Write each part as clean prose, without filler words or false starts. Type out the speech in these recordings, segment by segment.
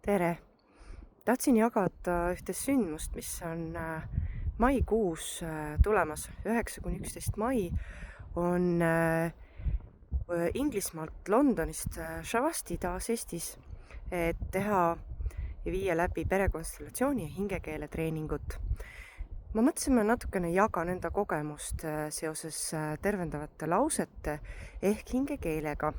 Tere! Tahtsin jagada ühte sündmust, mis on maikuus tulemas. 9-11 mai on Inglismaalt Londonist Shavasti taas Eestis, et teha ja viia läbi perekonstellatsiooni ja hingekeele treeningut. Ma mõtlesin, ma natukene jagan enda kogemust seoses tervendavate lausete ehk hingekeelega.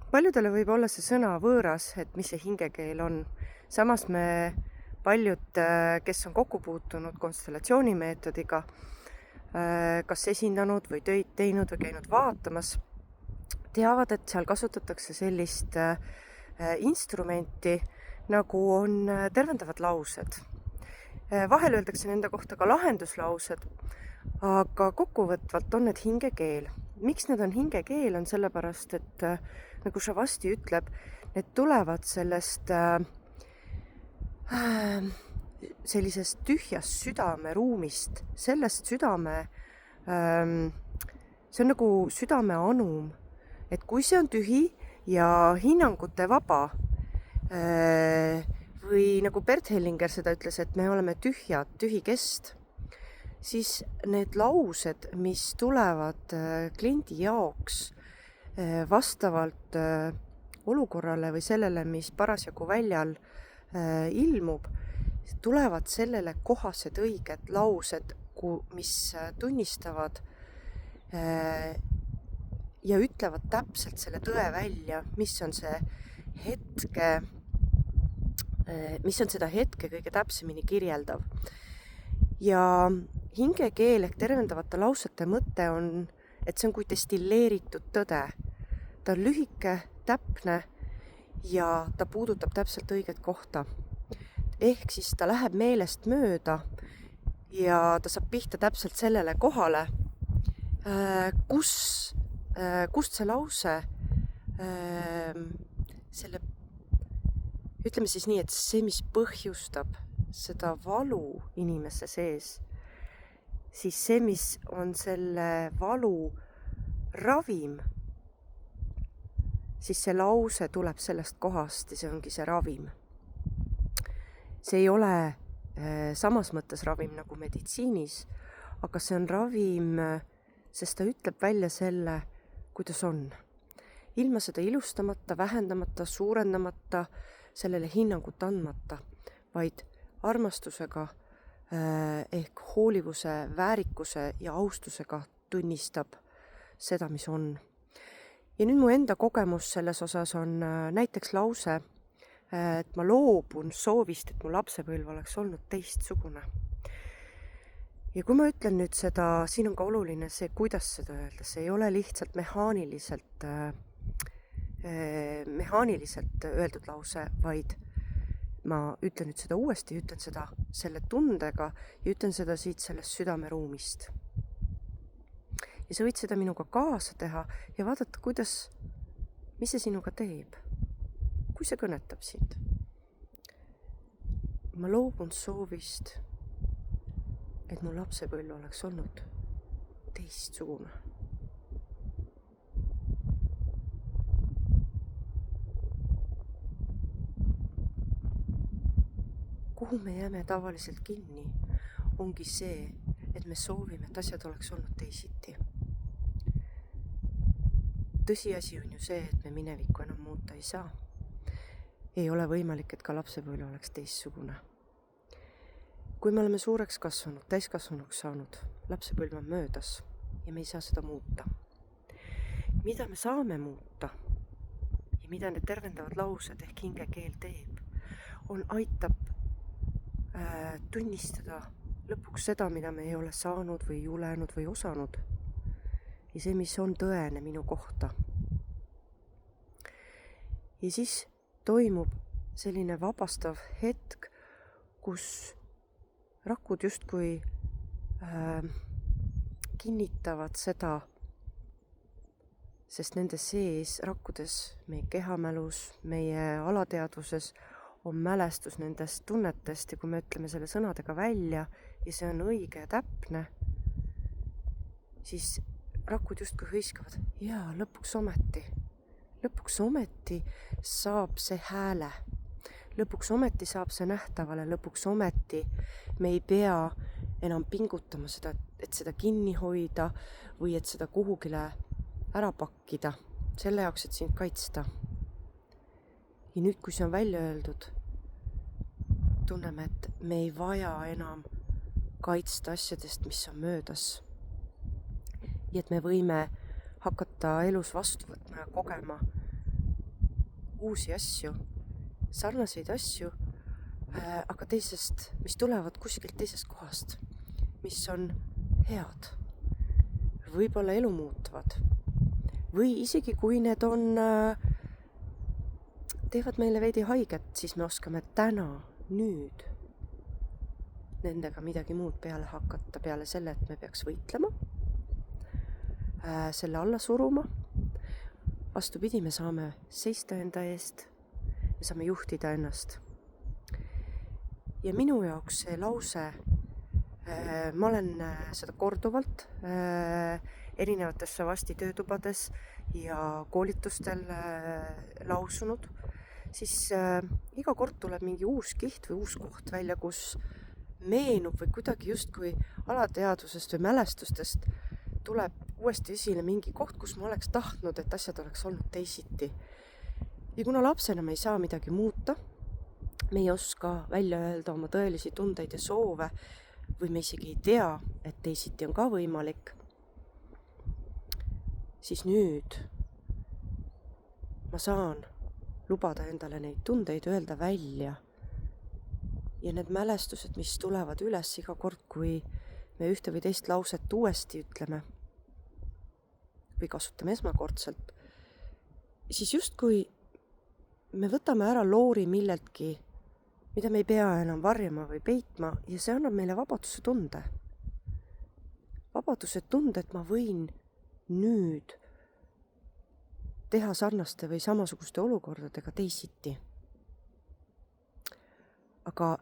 Paljudele võib olla see sõna võõras, et mis see hingekeel on. Samas me paljud, kes on kokku puutunud konstellatsioonimeetodiga, kas esindanud või töid teinud või käinud vaatamas, teavad, et seal kasutatakse sellist instrumenti, nagu on tervendavad laused. Vahel öeldakse nende kohta ka lahenduslaused, aga kokkuvõtvalt on need hingekeel. Miks need on hingekeel, on sellepärast, et nagu Shavasti ütleb, need tulevad sellest sellisest tühjast südameruumist, sellest südame, see on nagu südame anum, et kui see on tühi ja hinnangute vaba, või nagu Bert Hellinger seda ütles, et me oleme tühjad, tühikest, siis need laused, mis tulevad kliendi jaoks vastavalt olukorrale või sellele, mis parasjagu väljal ilmub, tulevad sellele kohased õiged laused, mis tunnistavad ja ütlevad täpselt selle tõe välja, mis on seda hetke kõige täpsemini kirjeldav. Ja hingekeel ehk tervendavate lausete mõte on, et see on kui destilleeritud tõde. Ta on lühike, täpne ja ta puudutab täpselt õiget kohta. Ehk siis ta läheb meelest mööda ja ta saab pihta täpselt sellele kohale, kust see lause, ütleme siis nii, et see, mis põhjustab seda valu inimese sees, siis see, mis on selle valu ravim, siis see lause tuleb sellest kohast ja see ongi see ravim. See ei ole samas mõttes ravim nagu meditsiinis, aga see on ravim, sest ta ütleb välja selle, kuidas on. Ilma seda ilustamata, vähendamata, suurendamata, sellele hinnangut andmata, vaid armastusega ehk hoolivuse, väärikuse ja austusega tunnistab seda, mis on. Ja nüüd mu enda kogemus selles osas on näiteks lause, et ma loobun soovist, et mu lapsepõlv oleks olnud teistsugune. Ja kui ma ütlen nüüd seda, siin on ka oluline see, kuidas seda öelda, see ei ole lihtsalt mehaaniliselt öeldud lause, vaid ma ütlen nüüd seda uuesti, ütlen seda selle tundega ja ütlen seda siit sellest südameruumist. Ja sa võid seda minuga kaasa teha ja vaadata, mis see sinuga teeb, kui see kõnetab sind. Ma loobun soovist, et mu lapsepõlv oleks olnud teistsugune. Kuhu me jääme tavaliselt kinni, ongi see, et me soovime, et asjad oleks olnud teisiti. Tõsiasi on ju see, et me minevikku enam muuta ei saa. Ei ole võimalik, et ka lapsepõlv oleks teistsugune. Kui me oleme suureks kasvanud, täiskasvanuks saanud, lapsepõlv on möödas ja me ei saa seda muuta. Mida me saame muuta ja mida need tervendavad laused ehk hingekeel teeb, aitab tunnistada lõpuks seda, mida me ei ole saanud või julenud või osanud ja see, mis on tõene minu kohta. Ja siis toimub selline vabastav hetk, kus rakud justkui kinnitavad seda, sest nende sees, rakkudes, meie kehamälus, meie alateadvuses on mälestus nendest tunnetest ja kui me ütleme selle sõnadega välja ja see on õige ja täpne, siis rakud justkui hõiskavad, jaa, lõpuks ometi. lõpuks ometi saab see hääle. Lõpuks ometi saab see nähtavale, lõpuks ometi me ei pea enam pingutama seda, et seda kinni hoida või et seda kuhugile ära pakkida, selle jaoks, et sind kaitsta. Ja nüüd, kui see on välja öeldud, tunneme, et me ei vaja enam kaitsta asjadest, mis on möödas. Ja et me võime hakata elus vastu võtma ja kogema uusi asju, sarnaseid asju, aga teisest, mis tulevad kuskilt teisest kohast, mis on head, võib-olla elu muutvad või isegi kui need teevad meile veidi haiget, siis me oskame täna, nüüd nendega midagi muud peale hakata, peale selle, et me peaks võitlema, selle alla suruma. Vastupidi, me saame seista enda eest, me saame juhtida ennast. Ja minu jaoks see lause, ma olen seda korduvalt erinevates Savasti töötubades ja koolitustel lausunud, siis iga kord tuleb mingi uus kiht või uus koht välja, kus meenub või kuidagi justkui alateadvusest või mälestustest tuleb uuesti esile mingi koht, kus ma oleks tahtnud, et asjad oleks olnud teisiti. Ja kuna lapsena me ei saa midagi muuta, me ei oska välja öelda oma tõelisi tundeid ja soove või me isegi ei tea, et teisiti on ka võimalik, siis nüüd ma saan lubada endale neid tundeid öelda välja. Ja need mälestused, mis tulevad üles iga kord, kui me ühte või teist lauset uuesti ütleme või kasutame esmakordselt, siis justkui me võtame ära loori milleltki, mida me ei pea enam varjama või peitma ja see annab meile vabaduse tunde. Vabaduse tunde, et ma võin nüüd teha sarnaste või samasuguste olukordadega teisiti. Aga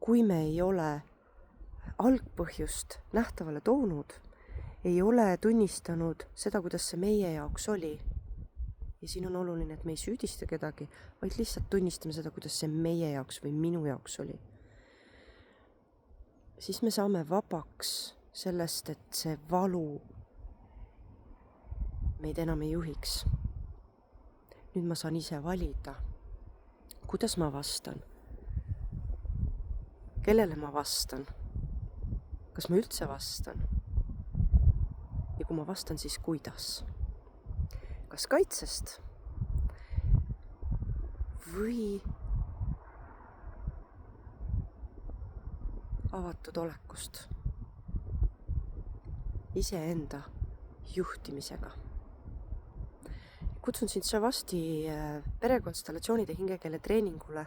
kui me ei ole algpõhjust nähtavale toonud, ei ole tunnistanud seda, kuidas see meie jaoks oli, ja siin on oluline, et me ei süüdista kedagi, vaid lihtsalt tunnistame seda, kuidas see meie jaoks või minu jaoks oli, siis me saame vabaks sellest, et see valu meid enam ei juhiks. Nüüd ma saan ise valida, kuidas ma vastan, kellele ma vastan, kas ma üldse vastan ja kui ma vastan, siis kuidas. Kas kaitsest või avatud olekust, iseenda juhtimisega. Kutsun sind Savasti perekonstellatsioonide hingekeele treeningule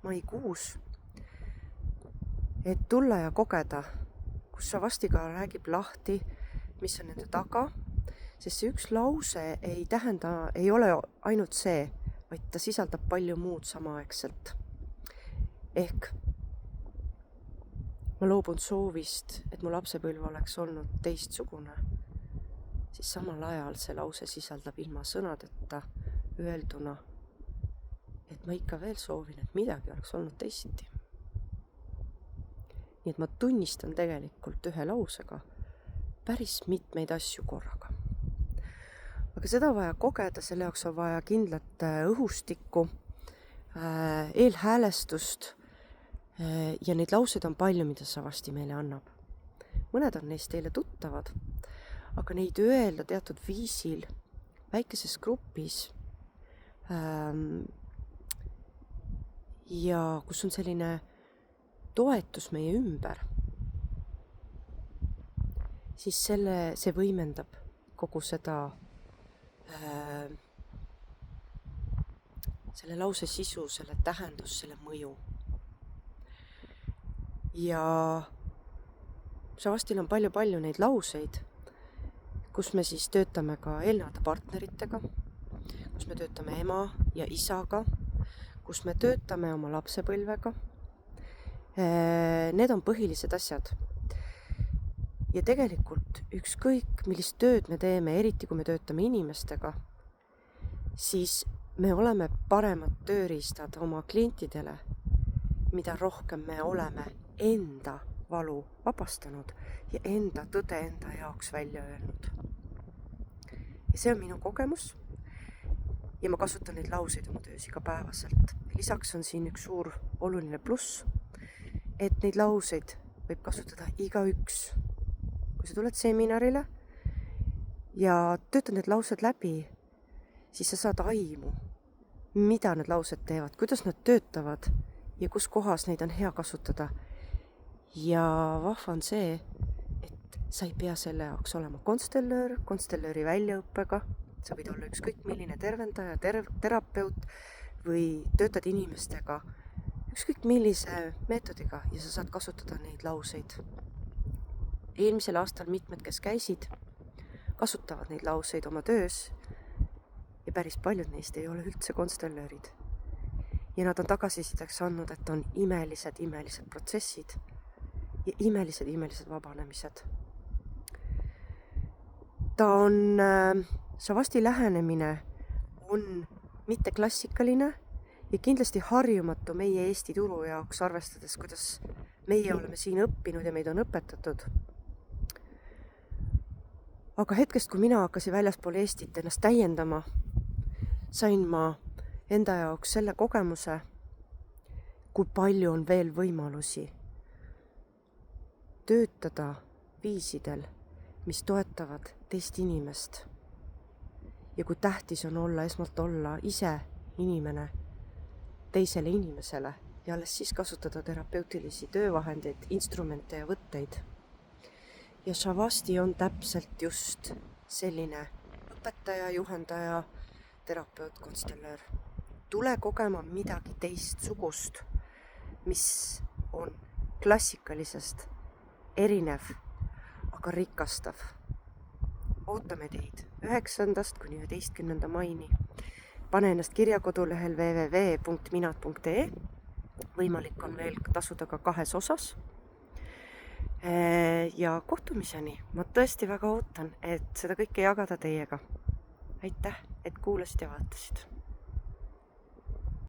maikuus, et tulla ja kogeda, kus Savastiga räägib lahti, mis on nende taga, sest see üks lause ei ole ainult see, vaid ta sisaldab palju muud samaaegselt. Ehk ma loobun soovist, et mu lapsepõlv oleks olnud teistsugune, siis samal ajal see lause sisaldab ilma sõnadeta öelduna, et ma ikka veel soovin, et midagi oleks olnud teisiti. Nii et ma tunnistan tegelikult ühe lausega päris mitmeid asju korraga. Aga seda vaja kogeda, selle jaoks on vaja kindlat õhustikku, eelhäälestust ja neid lauseid on palju, mida Savasti meile annab. Mõned on neist teile tuttavad, aga neid öelda teatud viisil väikeses grupis ja kus on selline toetus meie ümber, siis see võimendab kogu seda selle lause sisu, selle tähendus, selle mõju. Ja Savastil on palju neid lauseid, kus me siis töötame ka eelnevate partneritega, kus me töötame ema ja isaga, kus me töötame oma lapsepõlvega. Need on põhilised asjad. Ja tegelikult ükskõik, millist tööd me teeme, eriti kui me töötame inimestega, siis me oleme paremad tööriistad oma klientidele, mida rohkem me oleme enda valu vabastanud ja enda tõde enda jaoks välja öelnud. Ja see on minu kogemus ja ma kasutan neid lauseid oma töös igapäevaselt. Lisaks on siin üks suur oluline pluss, et neid lauseid võib kasutada igaüks. Kui sa tuled seminarile ja töötad need laused läbi, siis sa saad aimu, mida need laused teevad, kuidas nad töötavad ja kus kohas neid on hea kasutada. Ja vahva on see, et sa ei pea selle jaoks olema konstellööri väljaõppega, sa võid olla ükskõik milline tervendaja, terapeut või töötad inimestega ükskõik millise meetodiga ja sa saad kasutada neid lauseid. Eelmisel aastal mitmed, kes käisid, kasutavad neid lauseid oma töös ja päris paljud neist ei ole üldse konstellöörid. Ja nad on tagasisideks andnud, et on imelised protsessid ja imelised vabanemised. Shavasti lähenemine on mitte klassikaline ja kindlasti harjumatu meie Eesti turu jaoks, arvestades, kuidas meie oleme siin õppinud ja meid on õpetatud. Aga hetkest, kui mina hakkasin väljaspool Eestit ennast täiendama, sain ma enda jaoks selle kogemuse, kui palju on veel võimalusi töötada viisidel, mis toetavad teist inimest. Ja kui tähtis on esmalt olla ise inimene teisele inimesele ja alles siis kasutada terapeutilisi töövahendeid, instrumente ja võtteid. Ja Shavasti on täpselt just selline õpetaja, juhendaja, terapeut, konstellöör. Tule kogema midagi teistsugust, mis on klassikalisest erinev, aga rikastav. Ootame teid 9. kuni 11. maini. Pane ennast kirja kodulehel www.minat.ee. Võimalik on veel tasuda ka 2 osas. Ja kohtumiseni. Ma tõesti väga ootan, et seda kõike jagada teiega. Aitäh, et kuulasid ja vaatasid.